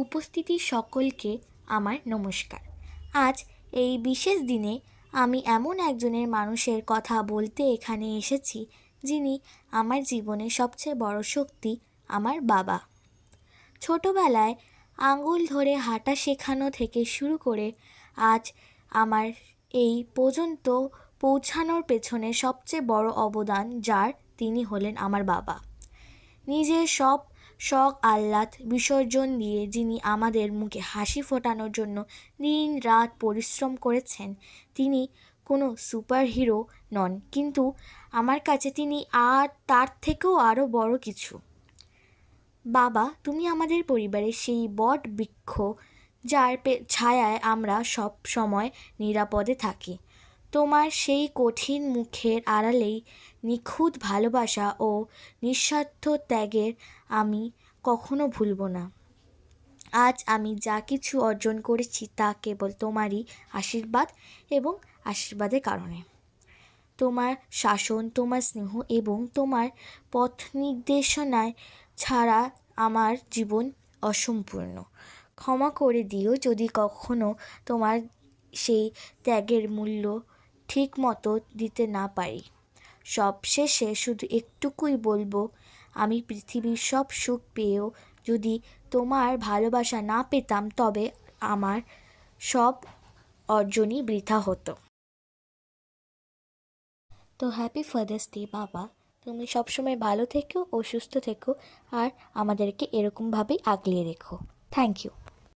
উপস্থিতি সকলকে আমার নমস্কার। আজ এই বিশেষ দিনে আমি এমন একজনের মানুষের কথা বলতে এখানে এসেছি, যিনি আমার জীবনের সবচেয়ে বড় শক্তি, আমার বাবা। ছোটবেলায় আঙুল ধরে হাঁটা শেখানো থেকে শুরু করে আজ আমার এই পর্যন্ত পৌঁছানোর পেছনে সবচেয়ে বড় অবদান যার, তিনি হলেন আমার বাবা। নিজের সব শখ আহ্লাদ বিসর্জন দিয়ে যিনি আমাদের মুখে হাসি ফোটানোর জন্য দিন রাত পরিশ্রম করেছেন, তিনি কোনো সুপার হিরো নন, কিন্তু আমার কাছে তিনি তার থেকেও আরও বড় কিছু। বাবা, তুমি আমাদের পরিবারের সেই বট বৃক্ষ যার ছায়ায় আমরা সব সময় নিরাপদে থাকি। তোমার সেই কঠিন মুখের আড়ালেই নিখুঁত ভালোবাসা ও নিঃস্বার্থ ত্যাগের আমি কখনো ভুলব না। আজ আমি যা কিছু অর্জন করেছি তা কেবল তোমারই আশীর্বাদ এবং আশীর্বাদের কারণে। তোমার শাসন, তোমার স্নেহ এবং তোমার পথ নির্দেশনায় ছাড়া আমার জীবন অসম্পূর্ণ। ক্ষমা করে দিও যদি কখনো তোমার সেই ত্যাগের মূল্য ঠিক মতো দিতে না পারি। সব শেষে শুধু একটুকুই বলবো, আমি পৃথিবীর সব সুখ পেয়েও যদি তোমার ভালোবাসা না পেতাম, তবে আমার সব অর্জনই বৃথা হতো। তো হ্যাপি ফাদার্স ডে বাবা। তুমি সবসময় ভালো থেকো ও সুস্থ থেকো, আর আমাদেরকে এরকমভাবেই আগলিয়ে রেখো। Thank you.